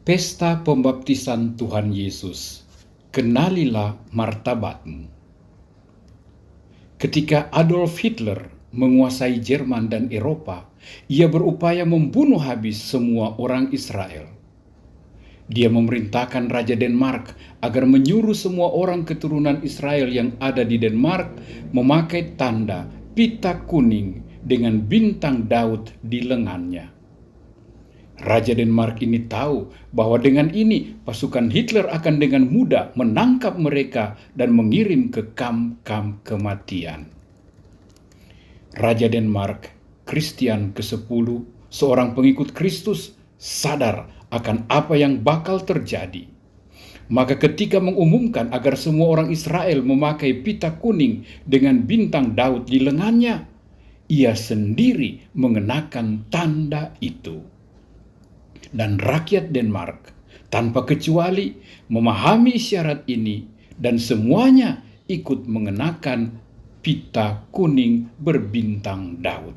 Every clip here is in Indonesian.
Pesta pembaptisan Tuhan Yesus. Kenalilah martabatmu. Ketika Adolf Hitler menguasai Jerman dan Eropa, ia berupaya membunuh habis semua orang Israel. Dia memerintahkan Raja Denmark agar menyuruh semua orang keturunan Israel yang ada di Denmark memakai tanda pita kuning dengan bintang Daud di lengannya. Raja Denmark ini tahu bahwa dengan ini pasukan Hitler akan dengan mudah menangkap mereka dan mengirim ke kamp-kamp kematian. Raja Denmark, Christian ke-10, seorang pengikut Kristus, sadar akan apa yang bakal terjadi. Maka ketika mengumumkan agar semua orang Israel memakai pita kuning dengan bintang Daud di lengannya, ia sendiri mengenakan tanda itu. Dan rakyat Denmark tanpa kecuali memahami isyarat ini dan semuanya ikut mengenakan pita kuning berbintang Daud.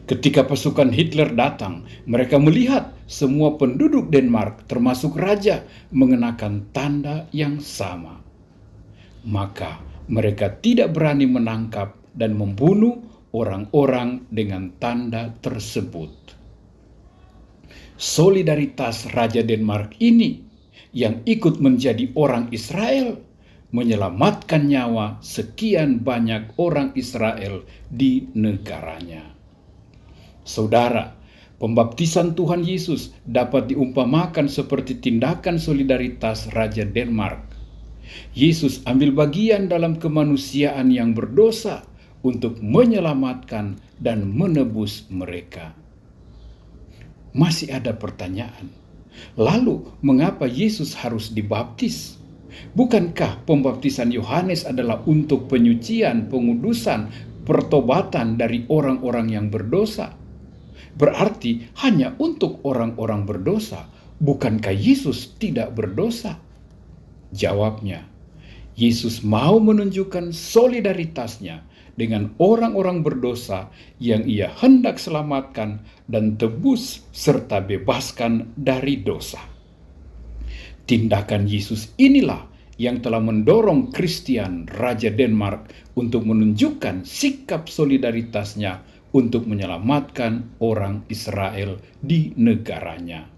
Ketika pasukan Hitler datang, mereka melihat semua penduduk Denmark termasuk raja mengenakan tanda yang sama. Maka mereka tidak berani menangkap dan membunuh orang-orang dengan tanda tersebut. Solidaritas Raja Denmark ini yang ikut menjadi orang Israel menyelamatkan nyawa sekian banyak orang Israel di negaranya. Saudara, pembaptisan Tuhan Yesus dapat diumpamakan seperti tindakan solidaritas Raja Denmark. Yesus ambil bagian dalam kemanusiaan yang berdosa untuk menyelamatkan dan menebus mereka. Masih ada pertanyaan, lalu mengapa Yesus harus dibaptis? Bukankah pembaptisan Yohanes adalah untuk penyucian, pengudusan, pertobatan dari orang-orang yang berdosa? Berarti hanya untuk orang-orang berdosa, bukankah Yesus tidak berdosa? Jawabnya, Yesus mau menunjukkan solidaritasnya dengan orang-orang berdosa yang ia hendak selamatkan dan tebus serta bebaskan dari dosa. Tindakan Yesus inilah yang telah mendorong Christian Raja Denmark untuk menunjukkan sikap solidaritasnya untuk menyelamatkan orang Israel di negaranya.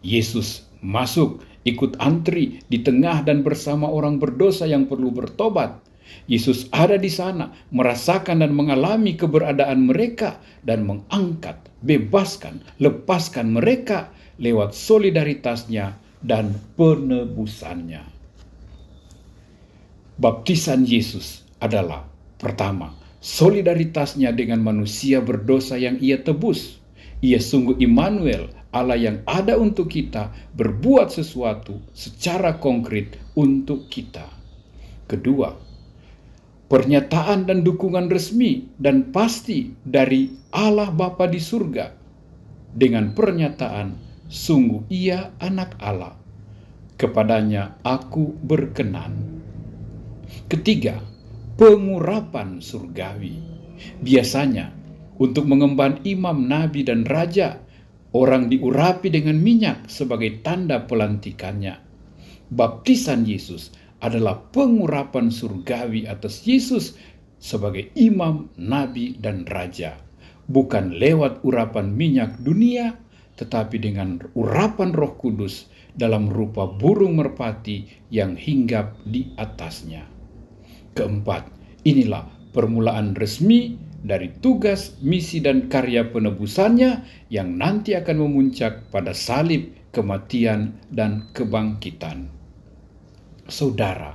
Yesus masuk ikut antri di tengah dan bersama orang berdosa yang perlu bertobat. Yesus ada di sana, merasakan dan mengalami keberadaan mereka dan mengangkat, bebaskan, lepaskan mereka lewat solidaritasnya dan penebusannya. Baptisan Yesus adalah pertama, solidaritasnya dengan manusia berdosa yang ia tebus. Ia sungguh Immanuel, Allah yang ada untuk kita, berbuat sesuatu secara konkret untuk kita. Kedua, pernyataan dan dukungan resmi dan pasti dari Allah Bapa di surga dengan pernyataan, sungguh ia anak Allah, kepadanya aku berkenan. Ketiga, pengurapan surgawi. Biasanya untuk mengemban imam, nabi, dan raja, orang diurapi dengan minyak sebagai tanda pelantikannya. Baptisan Yesus adalah pengurapan surgawi atas Yesus sebagai imam, nabi, dan raja. Bukan lewat urapan minyak dunia, tetapi dengan urapan Roh Kudus dalam rupa burung merpati yang hinggap di atasnya. Keempat, inilah permulaan resmi dari tugas, misi, dan karya penebusannya yang nanti akan memuncak pada salib, kematian, dan kebangkitan. Saudara,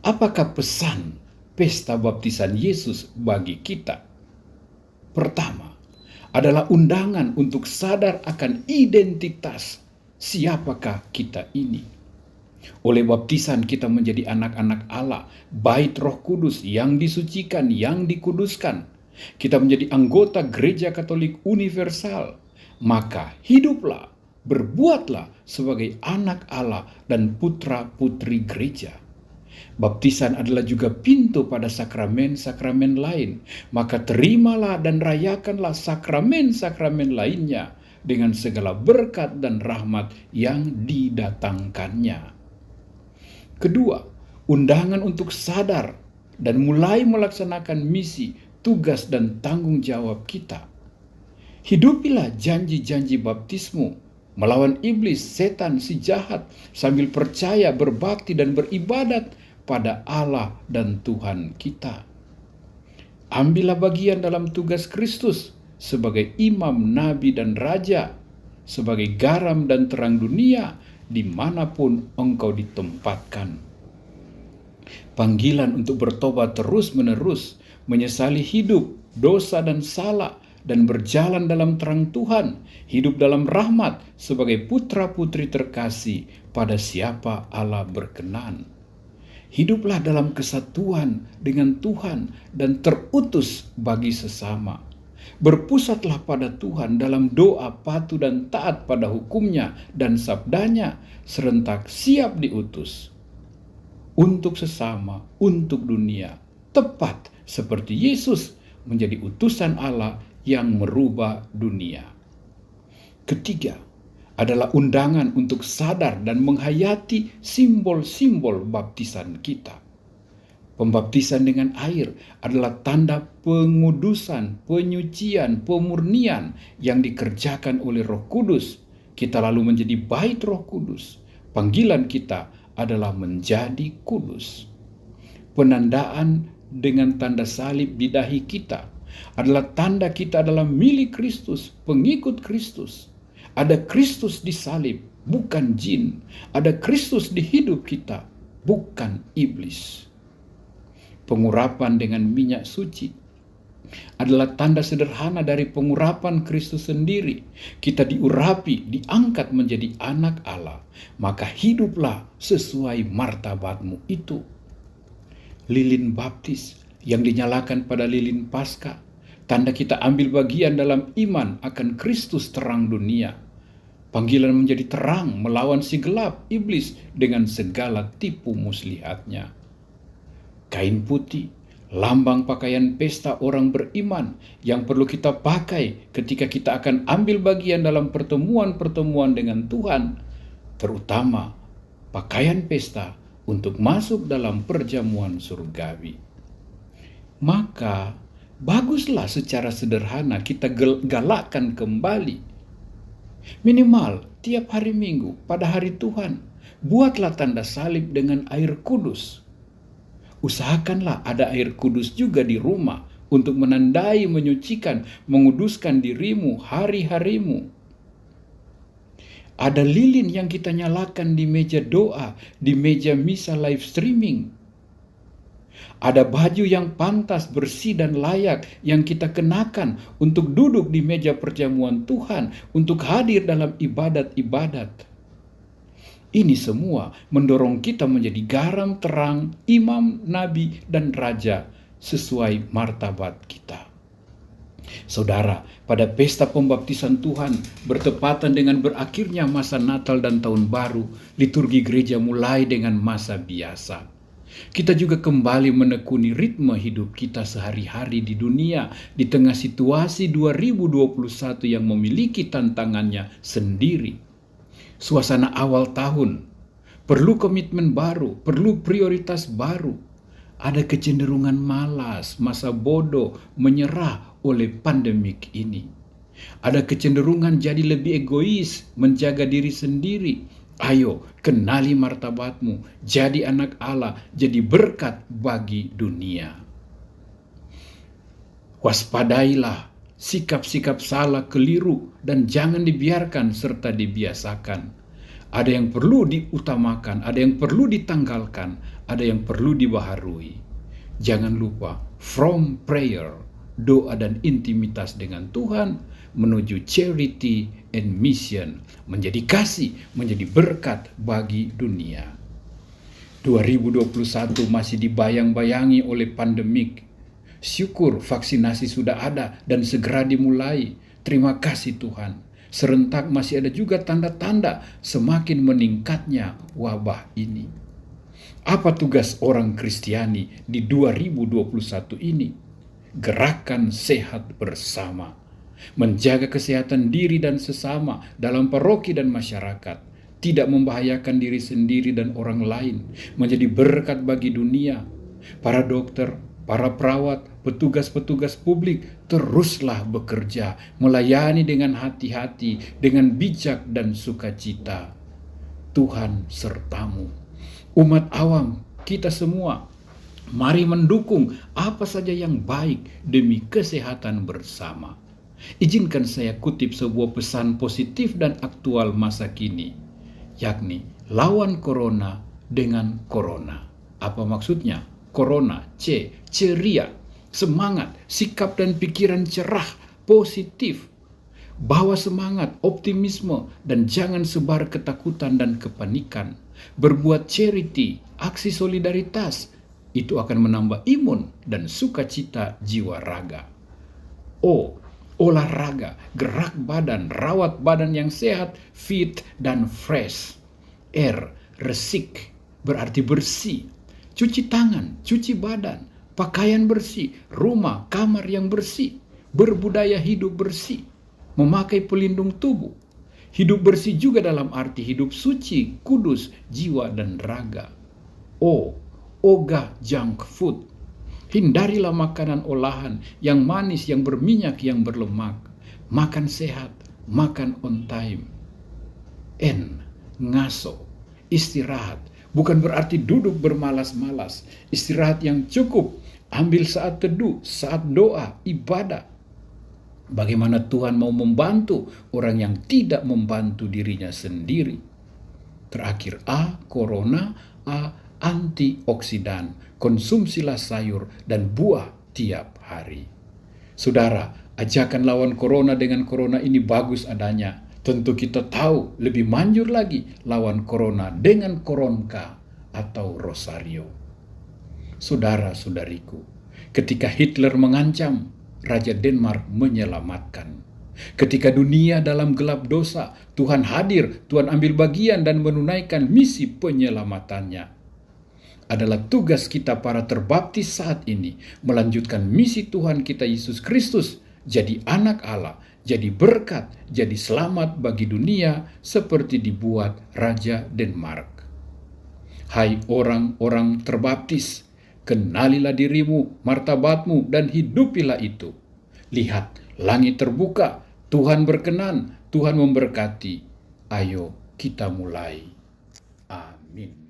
apakah pesan pesta baptisan Yesus bagi kita? Pertama, adalah undangan untuk sadar akan identitas siapakah kita ini. Oleh baptisan kita menjadi anak-anak Allah, bait Roh Kudus yang disucikan, yang dikuduskan. Kita menjadi anggota Gereja Katolik Universal. Maka hiduplah, berbuatlah sebagai anak Allah dan putra-putri gereja. Baptisan adalah juga pintu pada sakramen-sakramen lain. Maka terimalah dan rayakanlah sakramen-sakramen lainnya dengan segala berkat dan rahmat yang didatangkannya. Kedua, undangan untuk sadar dan mulai melaksanakan misi, tugas dan tanggung jawab kita. Hidupilah janji-janji baptismu, melawan iblis, setan, si jahat, sambil percaya, berbakti dan beribadat pada Allah dan Tuhan kita. Ambillah bagian dalam tugas Kristus sebagai imam, nabi, dan raja, sebagai garam dan terang dunia dimanapun engkau ditempatkan. Panggilan untuk bertobat terus-menerus, menyesali hidup, dosa dan salah, dan berjalan dalam terang Tuhan, hidup dalam rahmat sebagai putra-putri terkasih pada siapa Allah berkenan. Hiduplah dalam kesatuan dengan Tuhan dan terutus bagi sesama. Berpusatlah pada Tuhan dalam doa, patuh dan taat pada hukumnya dan sabdanya, serentak siap diutus untuk sesama, untuk dunia, tepat seperti Yesus menjadi utusan Allah yang merubah dunia. Ketiga, adalah undangan untuk sadar dan menghayati simbol-simbol baptisan kita. Pembaptisan dengan air adalah tanda pengudusan, penyucian, pemurnian yang dikerjakan oleh Roh Kudus. Kita lalu menjadi bait Roh Kudus. Panggilan kita adalah menjadi kudus. Penandaan dengan tanda salib di dahi kita adalah tanda kita adalah milik Kristus, pengikut Kristus. Ada Kristus di salib, bukan jin. Ada Kristus di hidup kita, bukan iblis. Pengurapan dengan minyak suci adalah tanda sederhana dari pengurapan Kristus sendiri. Kita diurapi, diangkat menjadi anak Allah. Maka hiduplah sesuai martabatmu itu. Lilin baptis yang dinyalakan pada lilin Paskah, tanda kita ambil bagian dalam iman akan Kristus terang dunia. Panggilan menjadi terang melawan si gelap, iblis, dengan segala tipu muslihatnya. Kain putih, lambang pakaian pesta orang beriman yang perlu kita pakai ketika kita akan ambil bagian dalam pertemuan-pertemuan dengan Tuhan, terutama pakaian pesta untuk masuk dalam perjamuan surgawi. Maka baguslah secara sederhana kita galakkan kembali. Minimal tiap hari Minggu pada hari Tuhan, buatlah tanda salib dengan air kudus. Usahakanlah ada air kudus juga di rumah untuk menandai, menyucikan, menguduskan dirimu, hari-harimu. Ada lilin yang kita nyalakan di meja doa, di meja misa live streaming. Ada baju yang pantas, bersih dan layak yang kita kenakan untuk duduk di meja perjamuan Tuhan, untuk hadir dalam ibadat-ibadat. Ini semua mendorong kita menjadi garam terang, imam, nabi, dan raja sesuai martabat kita. Saudara, pada pesta pembaptisan Tuhan bertepatan dengan berakhirnya masa Natal dan Tahun Baru, liturgi gereja mulai dengan masa biasa. Kita juga kembali menekuni ritme hidup kita sehari-hari di dunia di tengah situasi 2021 yang memiliki tantangannya sendiri. Suasana awal tahun, perlu komitmen baru, perlu prioritas baru. Ada kecenderungan malas, masa bodoh, menyerah oleh pandemik ini. Ada kecenderungan jadi lebih egois, menjaga diri sendiri. Ayo, kenali martabatmu, jadi anak Allah, jadi berkat bagi dunia. Waspadailah sikap-sikap salah, keliru, dan jangan dibiarkan serta dibiasakan. Ada yang perlu diutamakan, ada yang perlu ditanggalkan, ada yang perlu dibaharui. Jangan lupa, from prayer, doa dan intimitas dengan Tuhan, menuju charity and mission, menjadi kasih, menjadi berkat bagi dunia. 2021 masih dibayang-bayangi oleh pandemik. Syukur vaksinasi sudah ada dan segera dimulai. Terima kasih Tuhan. Serentak masih ada juga tanda-tanda semakin meningkatnya wabah ini. Apa tugas orang Kristiani di 2021 ini? Gerakan sehat bersama. menjaga kesehatan diri dan sesama dalam paroki dan masyarakat, tidak membahayakan diri sendiri dan orang lain, menjadi berkat bagi dunia. Para dokter, para perawat, petugas-petugas publik, teruslah bekerja, melayani dengan hati-hati, dengan bijak dan sukacita. Tuhan sertamu. Umat awam, kita semua, mari mendukung apa saja yang baik demi kesehatan bersama. Izinkan saya kutip sebuah pesan positif dan aktual masa kini, yakni lawan corona dengan corona. Apa maksudnya? Corona, ceria, semangat, sikap dan pikiran cerah, positif. Bawa semangat, optimisme, dan jangan sebar ketakutan dan kepanikan. Berbuat charity, aksi solidaritas, itu akan menambah imun dan sukacita jiwa raga. O, olahraga, gerak badan, rawat badan yang sehat, fit, dan fresh. R, resik, berarti bersih. Cuci tangan, cuci badan, pakaian bersih, rumah, kamar yang bersih, berbudaya hidup bersih, memakai pelindung tubuh. Hidup bersih juga dalam arti hidup suci, kudus, jiwa dan raga. O, ogah junk food. Hindarilah makanan olahan yang manis, yang berminyak, yang berlemak. Makan sehat, makan on time. N, ngaso, istirahat. Bukan berarti duduk bermalas-malas. Istirahat yang cukup. Ambil saat teduh, saat doa, ibadah. Bagaimana Tuhan mau membantu orang yang tidak membantu dirinya sendiri. Terakhir A, corona. A, antioksidan. Konsumsilah sayur dan buah tiap hari. Saudara, ajakan lawan corona dengan corona ini bagus adanya. Tentu kita tahu lebih manjur lagi lawan corona dengan koronka atau rosario. Saudara-saudariku, ketika Hitler mengancam, Raja Denmark menyelamatkan. Ketika dunia dalam gelap dosa, Tuhan hadir, Tuhan ambil bagian dan menunaikan misi penyelamatannya. Adalah tugas kita para terbaptis saat ini melanjutkan misi Tuhan kita Yesus Kristus, jadi anak Allah, jadi berkat, jadi selamat bagi dunia seperti dibuat Raja Denmark. Hai orang-orang terbaptis, kenalilah dirimu, martabatmu, dan hidupilah itu. Lihat, langit terbuka, Tuhan berkenan, Tuhan memberkati. Ayo kita mulai. Amin.